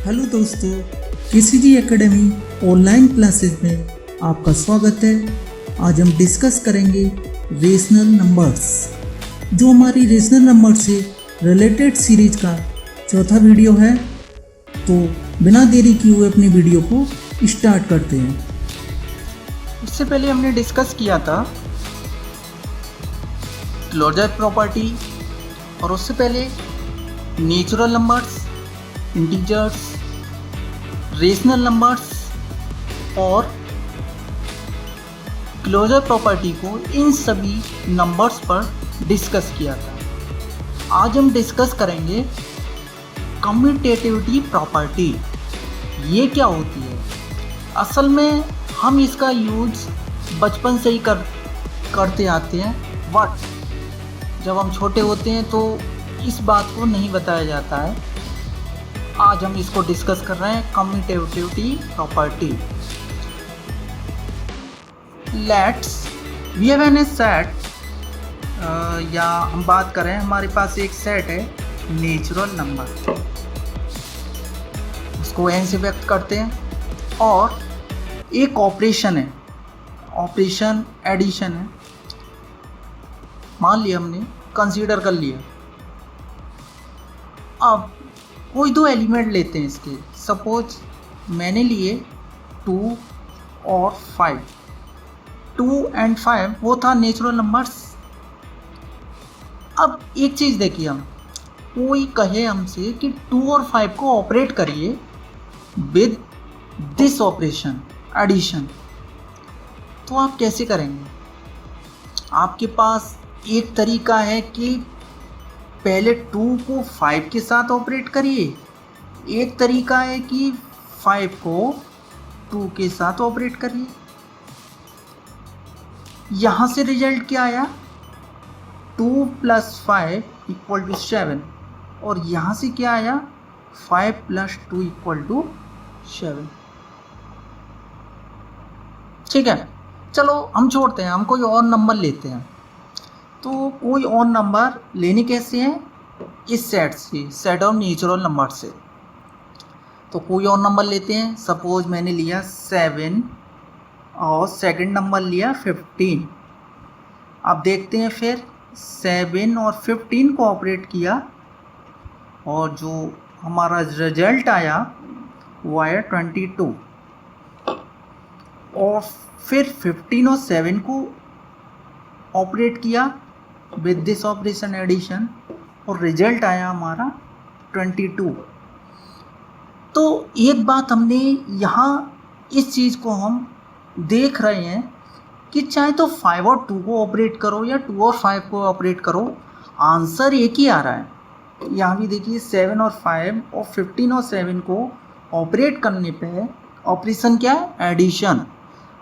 Hello दोस्तों, KCG academy online classes में आपका स्वागत है। आज हम डिस्कस करेंगे रेशनल नंबर्स, जो हमारी रेशनल नंबर से रिलेटेड सीरीज का चौथा वीडियो है। तो बिना देरी किए हुए अपनी वीडियो को स्टार्ट करते हैं। इससे पहले हमने डिस्कस किया था क्लोजर प्रॉपर्टी, और उससे पहले natural numbers, integers, rational numbers और क्लोजर प्रॉपर्टी को इन सभी नंबर्स पर डिस्कस किया था। आज हम डिस्कस करेंगे कम्यूटेटिविटी प्रॉपर्टी। ये क्या होती है? असल में हम इसका यूज बचपन से ही करते आते हैं, बट जब हम छोटे होते हैं तो इस बात को नहीं बताया जाता है। आज हम इसको डिस्कस कर रहे हैं, commutativity property. Let's we have an set, या हम बात करें हमारे पास एक सेट है नेचुरल नंबर, उसको n से व्यक्त करते हैं, और एक ऑपरेशन है, ऑपरेशन एडिशन है। मान लिया, हमने कंसीडर कर लिया। अब कोई दो एलिमेंट लेते हैं इसके। सपोज मैंने लिए 2 और 5। 2 और 5 वो था नेचुरल नंबर्स। अब एक चीज़ देखिए, हम कोई कहे हमसे कि 2 और 5 को ऑपरेट करिए विद दिस ऑपरेशन एडिशन, तो आप कैसे करेंगे? आपके पास एक तरीका है कि पहले 2 को 5 के साथ ऑपरेट करिए, एक तरीका है कि 5 को 2 के साथ ऑपरेट करिए। यहाँ से रिजल्ट क्या आया? 2 + 5 = 7, और यहाँ से क्या आया? 5 + 2 = 7। ठीक है, चलो हम छोड़ते हैं, हम कोई और नंबर लेते हैं। तो कोई और नंबर लेने कैसे हैं? इस सेट से, सेट ऑफ नेचुरल नंबर से। तो कोई और नंबर लेते हैं। सपोज मैंने लिया 7 और सेकंड नंबर लिया 15। अब देखते हैं, फिर 7 और 15 को ऑपरेट किया, और जो हमारा रिजल्ट आया वो आया 22। और फिर 15 और 7 को ऑपरेट किया विद दिस ऑपरेशन एडिशन, और रिजल्ट आया हमारा 22। तो एक बात हमने यहाँ इस चीज़ को हम देख रहे हैं कि चाहे तो 5 और 2 को ऑपरेट करो या 2 और 5 को ऑपरेट करो, आंसर एक ही आ रहा है। यहाँ भी देखिए 7 और 5 और 15 और 7 को ऑपरेट करने पे ऑपरेशन क्या है? एडिशन।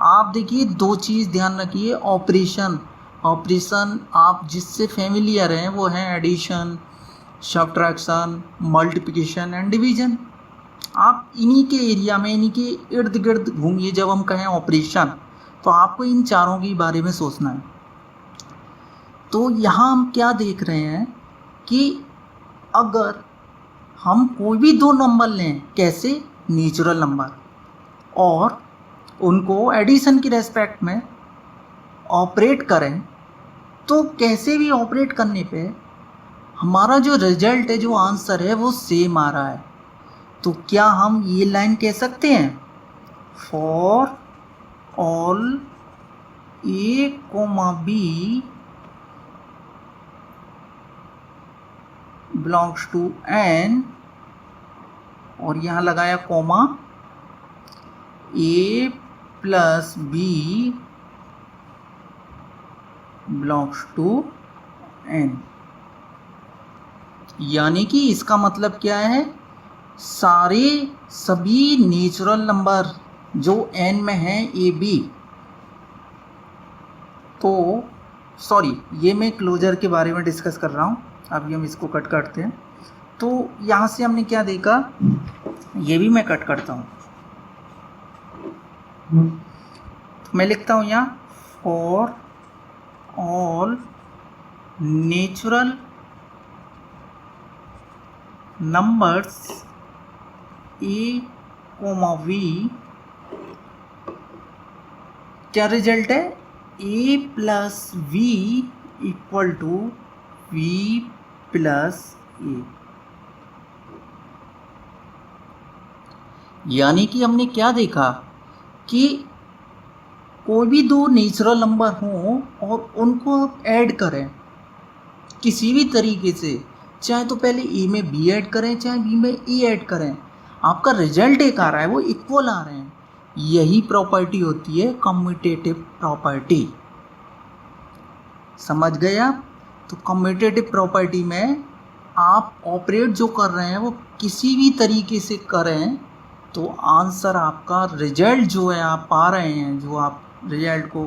आप देखिए दो चीज़ ध्यान रखिए, ऑपरेशन आप जिससे फेमिलियर हैं वो हैं addition, subtraction, multiplication and division. आप इन्हीं के एरिया में, इन्हीं के इर्द गिर्द घूमिए। जब हम कहें ऑपरेशन, तो आपको इन चारों के बारे में सोचना है। तो यहाँ हम क्या देख रहे हैं कि अगर हम कोई भी दो नंबर लें, कैसे? नेचुरल नंबर, और उनको एडिशन की रेस्पेक्ट में ऑपरेट करें, तो कैसे भी ऑपरेट करने पे हमारा जो रिजल्ट है, जो आंसर है, वो सेम आ रहा है। तो क्या हम ये लाइन कह सकते हैं? For all A, B belongs to N, और यहाँ लगाया comma, A + B belongs to N। यानी कि इसका मतलब क्या है? सभी नेचुरल नंबर जो N में हैं, A, B। तो सॉरी, ये मैं क्लोजर के बारे में डिस्कस कर रहा हूँ। अभी हम इसको कट करते हैं। तो यहाँ से हमने क्या देखा, ये भी मैं कट करता हूँ। तो मैं लिखता हूँ यहाँ for all natural numbers a comma v, क्या रिजल्ट है, a plus v equal to v plus a. यानी कि हमने क्या देखा कि कोई भी दो नेचुरल नंबर हों और उनको आप ऐड करें किसी भी तरीके से, चाहे तो पहले ए में बी ऐड करें चाहे बी में ए ऐड करें, आपका रिजल्ट एक आ रहा है, वो इक्वल आ रहे हैं। यही प्रॉपर्टी होती है कम्यूटेटिव प्रॉपर्टी। समझ गए आप? तो कम्यूटेटिव प्रॉपर्टी में आप ऑपरेट जो कर रहे हैं वो किसी भी तरीके से करें तो आंसर आपका, रिजल्ट जो है आप पा रहे हैं, जो आप रिजल्ट को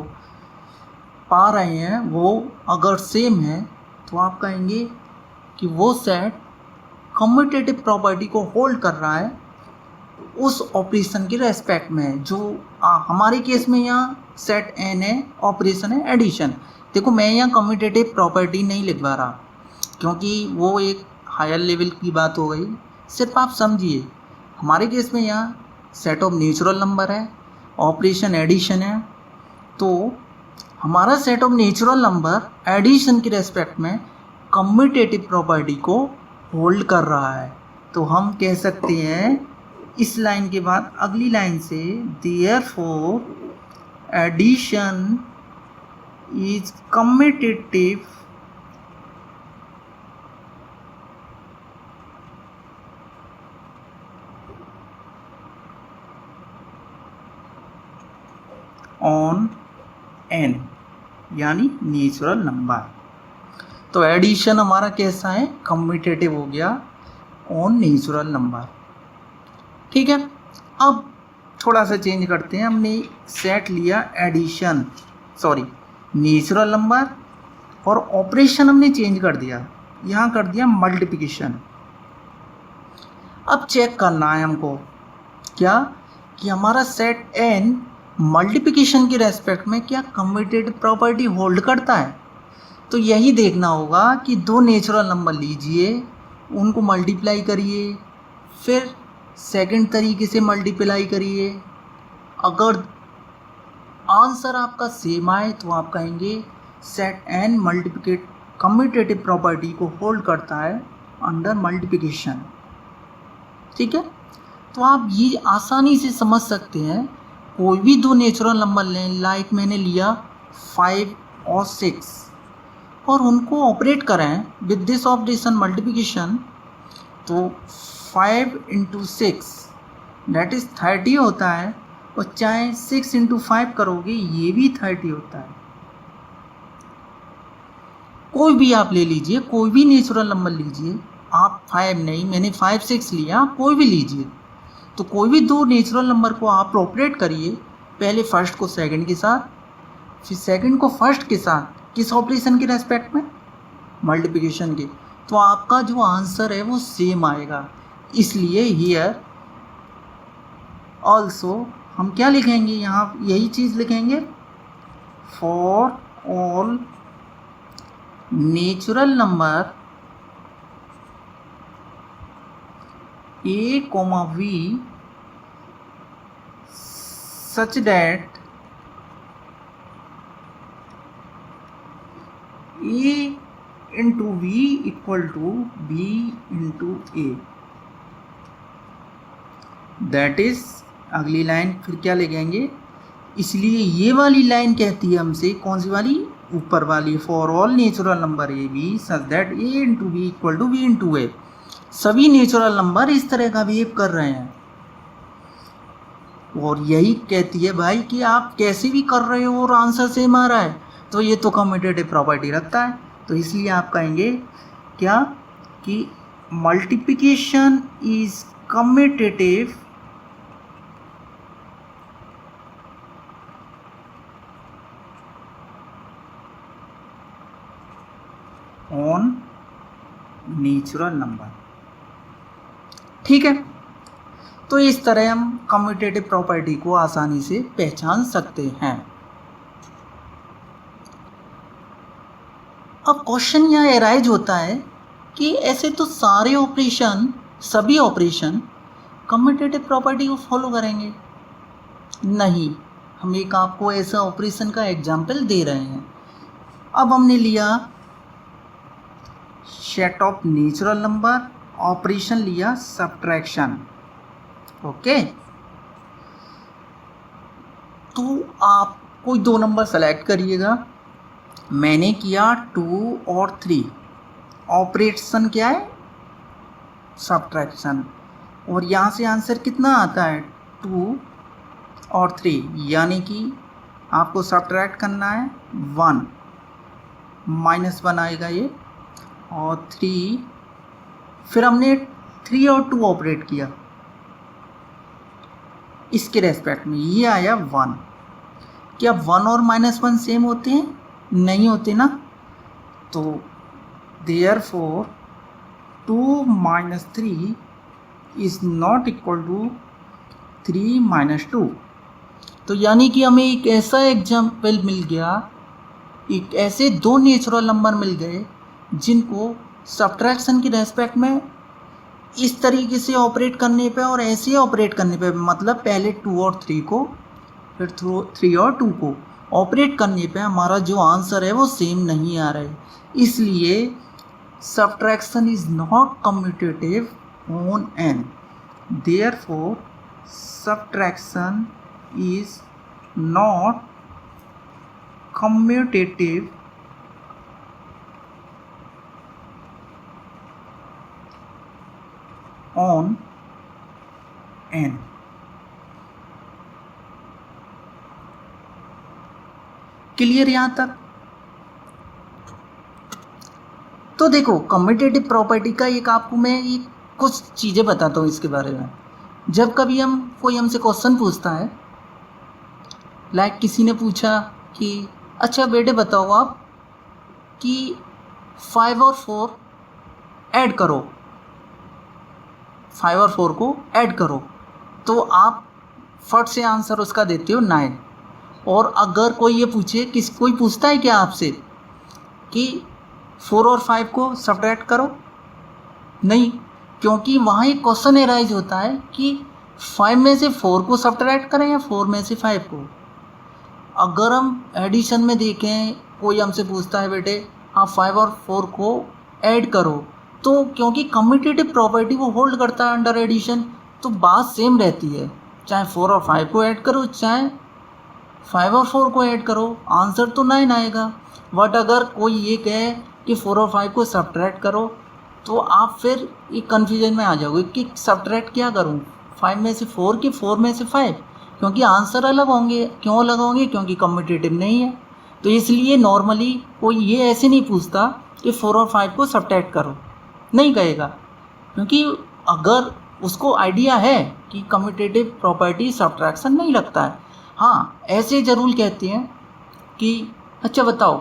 पा रहे हैं वो अगर सेम है तो आप कहेंगे कि वो सेट कम्यूटेटिव प्रॉपर्टी को होल्ड कर रहा है उस ऑपरेशन के रेस्पेक्ट में। जो हमारे केस में यहाँ सेट एन है, ऑपरेशन है एडिशन। देखो मैं यहाँ कम्यूटेटिव प्रॉपर्टी नहीं लिखवा रहा क्योंकि वो एक हायर लेवल की बात हो गई, सिर्फ आप समझिए। हमारे केस में यहाँ सेट ऑफ नेचुरल नंबर है, ऑपरेशन एडिशन है, तो हमारा set of natural number addition के रेस्पेक्ट में कम्यूटेटिव प्रॉपर्टी को होल्ड कर रहा है। तो हम कह सकते हैं इस लाइन के बाद अगली लाइन से, therefore addition is commutative on N, यानी नेचुरल नंबर। तो एडिशन हमारा कैसा है, कम्यूटेटिव हो गया ऑन नेचुरल नंबर। ठीक है, अब थोड़ा सा चेंज करते हैं। हमने सेट लिया एडिशन, सॉरी नेचुरल नंबर, और ऑपरेशन हमने चेंज कर दिया, यहाँ कर दिया मल्टीप्लिकेशन। अब चेक करना है हमको क्या कि हमारा सेट एन मल्टीप्लिकेशन के रेस्पेक्ट में क्या कम्यूटेटिव प्रॉपर्टी होल्ड करता है। तो यही देखना होगा कि दो नेचुरल नंबर लीजिए, उनको मल्टीप्लाई करिए, फिर सेकंड तरीके से मल्टीप्लाई करिए। अगर आंसर आपका सेम आए तो आप कहेंगे सेट एन मल्टीप्लिकेट कम्यूटेटिव प्रॉपर्टी को होल्ड करता है अंडर मल्टीप्लिकेशन। ठीक है, तो आप ये आसानी से समझ सकते हैं। कोई भी दो नेचुरल नंबर लें, लाइक मैंने लिया 5 और 6, और उनको ऑपरेट करें विद दिस ऑपरेशन मल्टीप्लिकेशन, तो 5 × 6 दैट इज़ 30 होता है, और चाहे 6 × 5 करोगे ये भी 30 होता है। कोई भी आप ले लीजिए, कोई भी नेचुरल नंबर लीजिए, आप 5 नहीं, मैंने 5 6 लिया, आप कोई भी लीजिए। तो कोई भी दो नेचुरल नंबर को आप ऑपरेट करिए, पहले फर्स्ट को सेकंड के साथ, फिर सेकंड को फर्स्ट के साथ, किस ऑपरेशन के रेस्पेक्ट में, मल्टीप्लिकेशन के, तो आपका जो आंसर है वो सेम आएगा। इसलिए हियर ऑल्सो हम क्या लिखेंगे, यहाँ यही चीज़ लिखेंगे, for all natural number a, v such that a into v equal to b into a, that is अगली लाइन फिर क्या लिखेंगे। इसलिए ये वाली लाइन कहती है हमसे, कौन सी वाली, ऊपर वाली, for all natural number A B such that a into b equal to b into a, सभी नेचुरल नंबर इस तरह का बिहेव कर रहे हैं। और यही कहती है भाई कि आप कैसे भी कर रहे हो और आंसर सेम आ रहा है, तो ये तो कम्यूटेटिव प्रॉपर्टी रखता है। तो इसलिए आप कहेंगे क्या कि multiplication is commutative on natural number. ठीक है, तो इस तरह हम कम्यूटेटिव प्रॉपर्टी को आसानी से पहचान सकते हैं। अब क्वेश्चन यहाँ एराइज होता है कि ऐसे तो सारे ऑपरेशन, सभी ऑपरेशन कम्यूटेटिव प्रॉपर्टी को फॉलो करेंगे? नहीं, हम एक आपको ऐसा ऑपरेशन का एग्जाम्पल दे रहे हैं। अब हमने लिया set of natural number, operation लिया सब्ट्रैक्शन। ओके, तो आप कोई दो नंबर सेलेक्ट करिएगा। मैंने किया 2 और 3, ऑपरेशन क्या है? सब्ट्रैक्शन। और यहाँ से आंसर कितना आता है? 2 और 3, यानी कि आपको सब्ट्रैक्ट करना है 1, -1 आएगा ये, और 3, फिर हमने 3 और 2 ऑपरेट किया इसके रेस्पेक्ट में, ये आया 1। क्या 1 और -1 सेम होते हैं? नहीं होते ना। तो therefore 2 - 3 is not equal to 3 - 2। तो यानी कि हमें एक ऐसा एग्जाम्पल मिल गया, एक ऐसे दो नेचुरल नंबर मिल गए जिनको सब्ट्रैक्शन के रेस्पेक्ट में इस तरीके से ऑपरेट करने पे और ऐसे ऑपरेट करने पे, मतलब पहले 2 और 3 को, फिर 3 और 2 को ऑपरेट करने पे हमारा जो आंसर है वो सेम नहीं आ रहा है। इसलिए subtraction is not commutative on n, therefore subtraction is not commutative on n। Clear यहाँ तक? तो देखो, कम्यूटेटिव प्रॉपर्टी का एक आपको मैं ये कुछ चीज़ें बताता हूँ इसके बारे में। जब कभी कोई हमसे क्वेश्चन पूछता है, लाइक किसी ने पूछा कि अच्छा बेटे बताओ आप कि 5 और 4 ऐड करो, 5 और 4 को ऐड करो, तो आप फट से आंसर उसका देते हो 9। और अगर कोई ये पूछे, कोई पूछता है क्या आपसे कि 4 और 5 को सब्ट्रैक्ट करो? नहीं, क्योंकि वहाँ एक क्वेश्चन एराइज होता है कि 5 में से 4 को सब्ट्रैक्ट करें या 4 में से 5 को। अगर हम एडिशन में देखें, कोई हमसे पूछता है बेटे आप 5 और 4 को ऐड करो, तो क्योंकि कम्यूटेटिव प्रॉपर्टी वो होल्ड करता है अंडर एडिशन, तो बात सेम रहती है, चाहे 4 और 5 को ऐड करो चाहे 5 और 4 को ऐड करो, आंसर तो 9 आएगा। बट अगर कोई ये कहे कि 4 और 5 को सब्ट्रैक्ट करो, तो आप फिर एक कन्फ्यूजन में आ जाओगे कि सब्ट्रैक्ट क्या करूं, 5 में से 4 कि 4 में से 5, क्योंकि आंसर अलग होंगे। क्यों अलग होंगे? क्योंकि कम्यूटेटिव नहीं है। तो इसलिए नॉर्मली कोई ये ऐसे नहीं पूछता कि 4 और 5 को सब्ट्रैक्ट करो, नहीं कहेगा, क्योंकि अगर उसको आइडिया है कि कम्यूटेटिव प्रॉपर्टी सब्ट्रैक्शन नहीं लगता है। हाँ, ऐसे ज़रूर कहते हैं कि अच्छा बताओ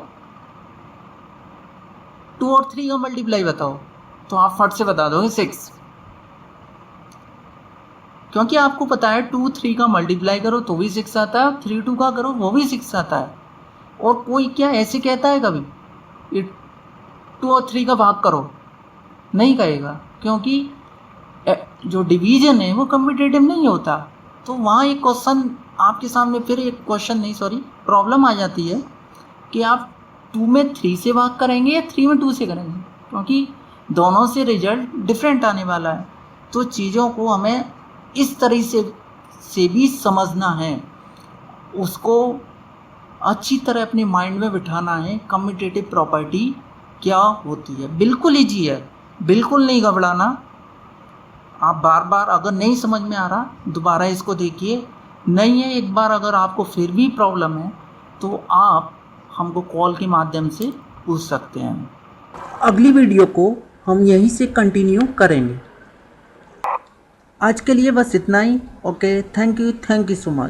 2 और 3 का मल्टीप्लाई बताओ, तो आप फट से बता दोगे 6, क्योंकि आपको पता है 2 3 का मल्टीप्लाई करो तो भी 6 आता है, 3 2 का करो वो भी 6 आता है। और कोई क्या ऐसे कहता है कभी ये 2 और 3 का भाग करो? नहीं कहेगा, क्योंकि जो डिवीजन है वो कम्यूटेटिव नहीं होता। तो वहाँ एक क्वेश्चन आपके सामने, फिर एक क्वेश्चन नहीं सॉरी प्रॉब्लम आ जाती है कि आप 2 में 3 से भाग करेंगे या 3 में 2 से करेंगे, क्योंकि दोनों से रिजल्ट डिफरेंट आने वाला है। तो चीज़ों को हमें इस तरह से भी समझना है, उसको अच्छी तरह अपने माइंड में बिठाना है। कम्यूटेटिव प्रॉपर्टी क्या होती है, बिल्कुल ईजी है, बिल्कुल नहीं घबराना। आप बार बार अगर नहीं समझ में आ रहा दोबारा इसको देखिए, नहीं है एक बार अगर आपको फिर भी प्रॉब्लम है तो आप हमको कॉल के माध्यम से पूछ सकते हैं। अगली वीडियो को हम यहीं से कंटिन्यू करेंगे। आज के लिए बस इतना ही। Okay, thank you so much.